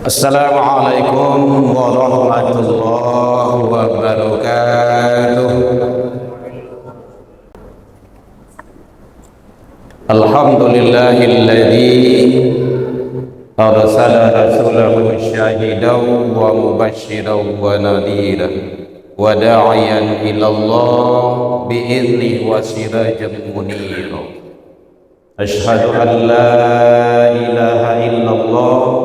Assalamualaikum warahmatullahi wabarakatuh. Alhamdulillahilladzi arsala rasulahu syahidan wa mubasysyiran wa nadhiran wa da'iyan ilallah bi'idzni wa sirajan munira. Asyhadu an la ilaha illallah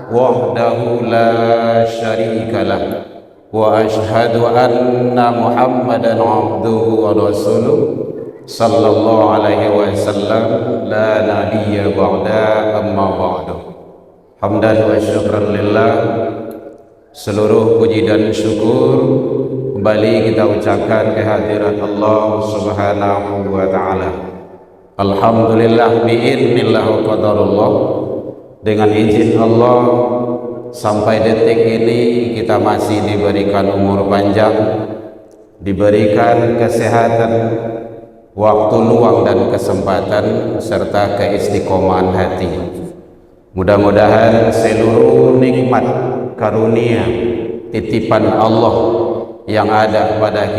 wahdahu la syarika lah wa asyhadu anna Muhammadan abduhu wa rasuluh sallallahu alaihi wasallam la nabiyya ba'da amma ba'du. Hamdan wa syukran lillah, seluruh puji dan syukur kembali kita ucapkan kehadirat Allah subhanahu wa ta'ala. Alhamdulillah bi'idznillah wa qadarullah, dengan izin Allah sampai detik ini kita masih diberikan umur panjang, diberikan kesehatan, waktu luang dan kesempatan serta keistiqomahan hati. Mudah-mudahan seluruh nikmat karunia titipan Allah yang ada pada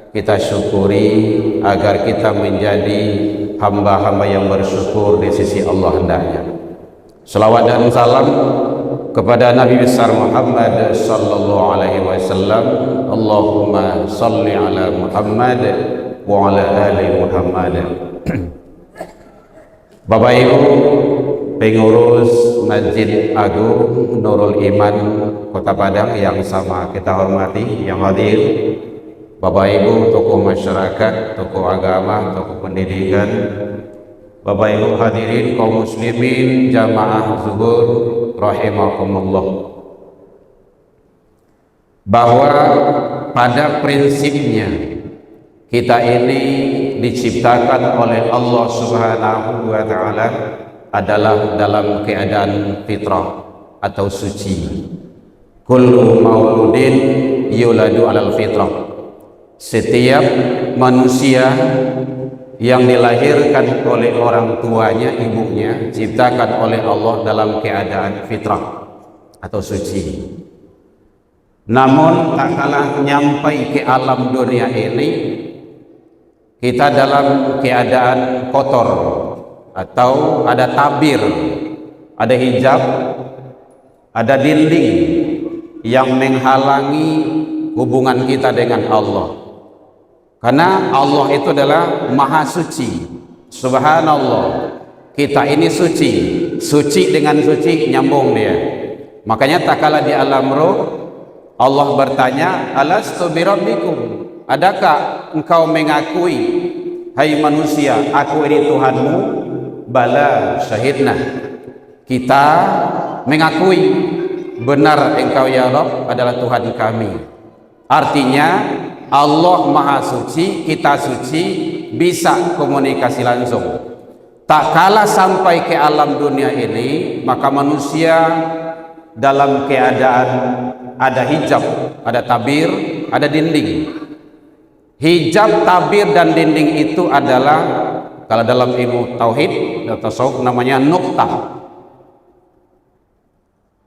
kita syukuri agar kita menjadi hamba-hamba yang bersyukur di sisi Allah hendaknya. Salawat dan salam kepada Nabi besar Muhammad sallallahu alaihi wasallam. Allahumma salli ala Muhammad wa ala ali Muhammad. Bapak Ibu pengurus Masjid Agung Nurul Iman Kota Padang yang sama kita hormati, yang hadir, Bapak Ibu tokoh masyarakat, tokoh agama, tokoh pendidikan, Bapak Ibu hadirin kaum muslimin jamaah zuhur rahimakumullah, bahwa pada prinsipnya kita ini diciptakan oleh Allah subhanahu wa ta'ala adalah dalam keadaan fitrah atau suci. Kullu mauludin yuladu alal fitrah, setiap manusia yang dilahirkan oleh orang tuanya, ibunya, diciptakan oleh Allah dalam keadaan fitrah atau suci. Namun tak kalah nyampai ke alam dunia ini, kita dalam keadaan kotor atau ada tabir, ada hijab, ada dinding yang menghalangi hubungan kita dengan Allah. Karena Allah itu adalah maha suci. Subhanallah, kita ini suci, suci dengan suci nyambung dia. Makanya tak kalah di alam roh Allah bertanya, alastu birabbikum, adakah engkau mengakui hai manusia aku ini Tuhanmu? Bala syahidna, kita mengakui benar engkau ya Rabb adalah Tuhan kami. Artinya Allah maha suci, kita suci, bisa komunikasi langsung. Tak kalah sampai ke alam dunia ini, maka manusia dalam keadaan ada hijab, ada tabir, ada dinding. Hijab, tabir dan dinding itu adalah, kalau dalam ilmu tauhid atau tasawuf namanya nuqtah.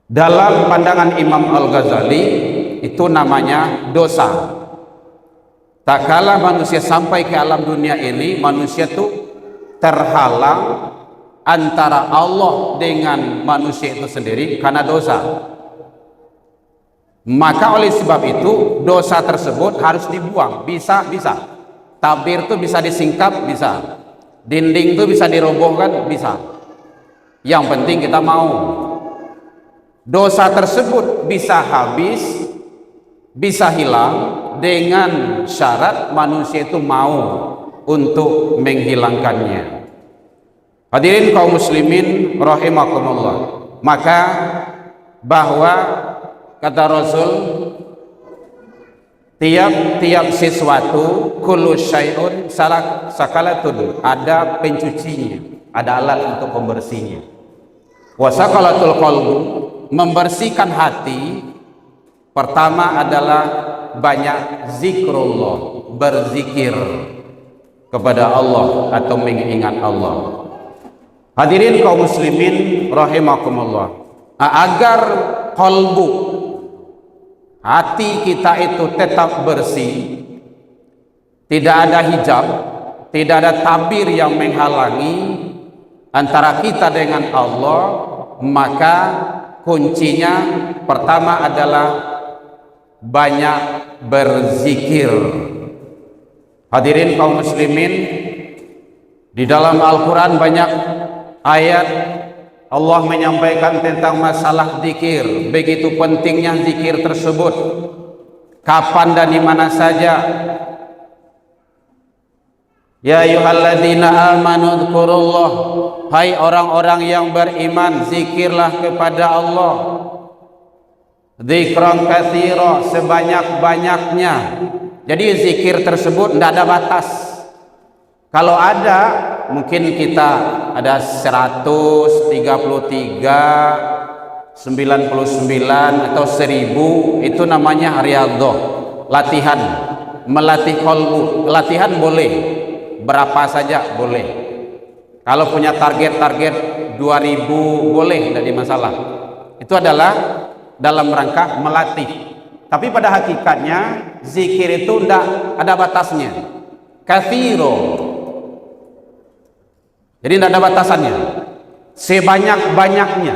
Dalam pandangan Imam Al-Ghazali itu namanya dosa. Tak kala manusia sampai ke alam dunia ini, manusia itu terhalang antara Allah dengan manusia itu sendiri karena dosa. Maka oleh sebab itu dosa tersebut harus dibuang. Bisa. Tabir itu bisa disingkap, bisa. Dinding itu bisa dirobohkan, bisa. Yang penting kita mau. Dosa tersebut bisa habis, bisa hilang dengan syarat manusia itu mau untuk menghilangkannya. Hadirin kaum muslimin rahimakumullah, maka bahwa kata Rasul, tiap sesuatu kullu syai'un sakalatun, ada pencucinya, ada alat untuk pembersihnya. Wa sakalatul qalbu, membersihkan hati pertama adalah banyak zikrullah, berzikir kepada Allah atau mengingat Allah. Hadirin kaum muslimin rahimakumullah, agar kolbu, hati kita itu tetap bersih, tidak ada hijab, tidak ada tabir yang menghalangi antara kita dengan Allah, maka kuncinya pertama adalah banyak berzikir. Hadirin kaum muslimin, di dalam Al-Quran banyak ayat Allah menyampaikan tentang masalah zikir. Begitu pentingnya zikir tersebut, kapan dan di mana saja. Ya ayyuhalladzina amanu dzkurullah, hai orang-orang yang beriman, zikirlah kepada Allah. Dzikran katsira, sebanyak-banyaknya. Jadi zikir tersebut tidak ada batas. Kalau ada, mungkin kita ada 133, 99 atau 1000, itu namanya riyadhah, latihan, melatih qalbu. Latihan boleh, berapa saja boleh. Kalau punya target 2000 boleh, tidak ada masalah. Itu adalah dalam rangka melatih. Tapi pada hakikatnya zikir itu tidak ada batasnya. Katsiro, jadi tidak ada batasannya, sebanyak-banyaknya.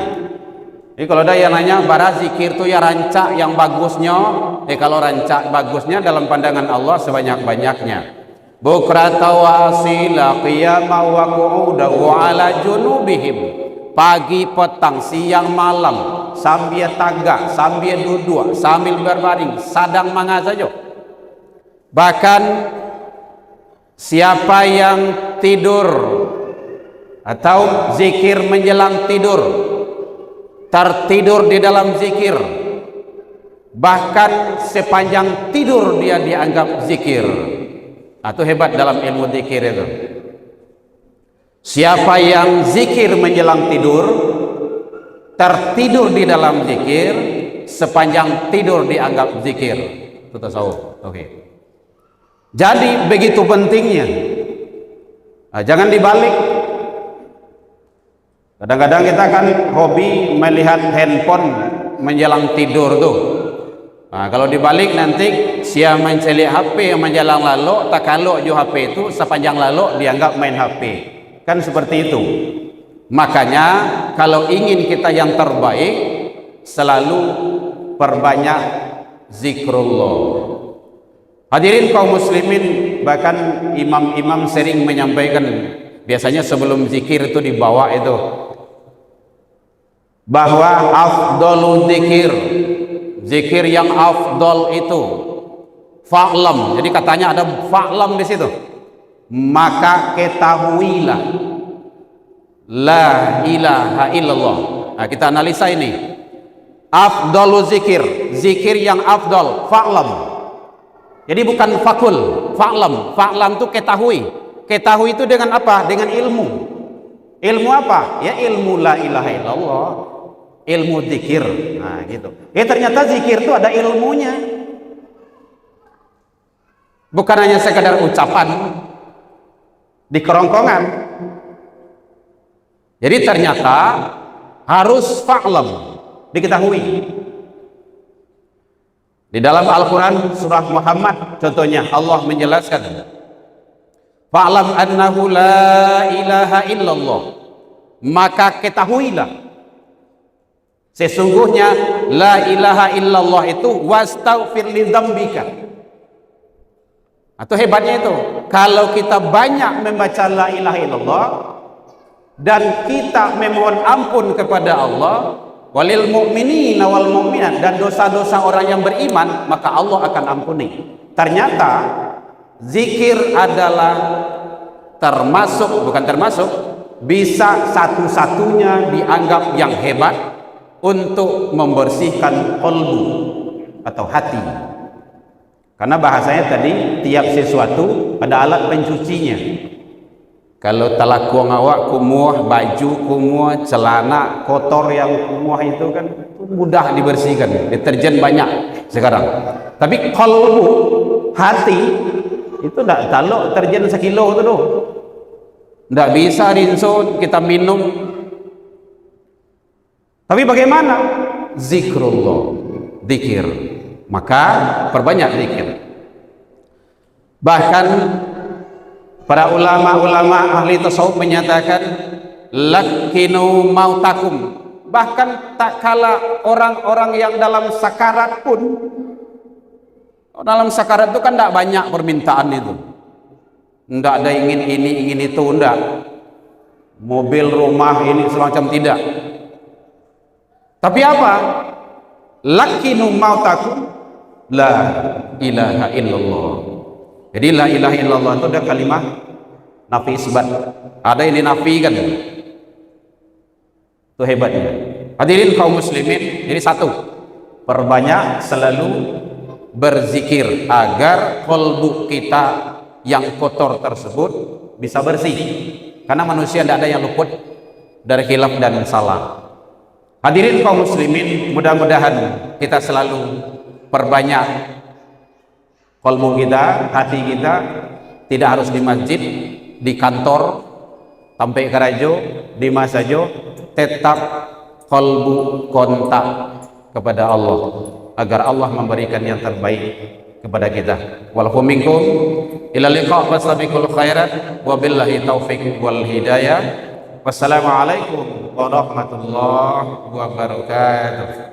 Jadi kalau ada yang nanya, bara zikir itu ya rancak yang bagusnya, kalau rancak bagusnya dalam pandangan Allah sebanyak-banyaknya. Bukrata wa asila qiyama wa qu'uda wa ala junubihim, pagi, petang, siang, malam, sambil tagak, sambil duduk, sambil berbaring, sadang manga saja. Bahkan siapa yang tidur atau zikir menjelang tidur, tertidur di dalam zikir, bahkan sepanjang tidur dia dianggap zikir. Itu hebat dalam ilmu zikir itu. Siapa yang zikir menjelang tidur, tertidur di dalam zikir, sepanjang tidur dianggap zikir. Itu tasawuf. Oke. Jadi begitu pentingnya. Jangan dibalik. Kadang-kadang kita kan hobi melihat handphone menjelang tidur tuh. Kalau dibalik nanti siapa menceli HP menjelang lalu, tak kalau ju HP itu sepanjang lalu dianggap main HP. Kan seperti itu. Makanya kalau ingin kita yang terbaik, selalu perbanyak zikrullah. Hadirin kaum muslimin, bahkan imam-imam sering menyampaikan, biasanya sebelum zikir itu dibawa itu, bahwa afdalul zikir yang afdal itu fa'lam. Jadi katanya ada fa'lam di situ. Maka ketahuilah la ilaha illallah. Kita analisa ini. Afdalu zikir yang afdal, fa'lam. Jadi bukan fakul, fa'lam. Fa'lam itu ketahui. Ketahui itu dengan apa? Dengan ilmu. Ilmu apa? Ya ilmu la ilaha illallah, ilmu zikir. Gitu. Ternyata zikir itu ada ilmunya. Bukan hanya sekadar ucapan di kerongkongan. Jadi ternyata harus fa'lam, diketahui. Di dalam Al-Quran surah Muhammad contohnya Allah menjelaskan, fa'lam annahu la ilaha illallah, maka ketahuilah sesungguhnya la ilaha illallah itu wastaghfir li dzambika. Atau hebatnya itu, kalau kita banyak membaca la ilaha illallah dan kita memohon ampun kepada Allah, walil mu'minina wal mu'minat, dan dosa-dosa orang yang beriman, maka Allah akan ampuni. Ternyata zikir adalah bukan termasuk, bisa satu-satunya dianggap yang hebat untuk membersihkan qalbu atau hati. Karena bahasanya tadi tiap sesuatu ada alat pencucinya. Kalau talakuang awak kumuah, baju kumuah, celana kotor yang kumuah itu kan mudah dibersihkan, deterjen banyak sekarang. Tapi qalbu, hati itu tidak taluk deterjen sekilo itu tuh. Tidak bisa rinso kita minum. Tapi bagaimana? Zikrullah, zikir. Maka perbanyak zikir. Bahkan para ulama-ulama ahli tasawuf menyatakan lakinu mautakum. Bahkan tak kala orang-orang yang dalam sakarat pun, dalam sakarat itu kan tidak banyak permintaan itu, tidak ada ingin ini ingin itu, tidak mobil rumah ini semacam, tidak. Tapi apa? Lakinu mautakum la ilaha illallah. Jadi la ilaha illallah itu ada kalimat nafi isbat, ada yang dinafikan. Itu hebatnya. Hadirin kaum muslimin, jadi satu, perbanyak selalu berzikir agar kolbu kita yang kotor tersebut bisa bersih. Karena manusia tidak ada yang luput dari khilaf dan salah. Hadirin kaum muslimin, mudah-mudahan kita selalu perbanyak kolbu kita, hati kita, tidak harus di masjid, di kantor, sampai ke rajo, di masajo, tetap kolbu kontak kepada Allah, agar Allah memberikan yang terbaik kepada kita. Wallahu minkum ila liqa' wasabiqul khairat wa billahi taufiq wal hidayah. Wassalamualaikum warahmatullahi wabarakatuh.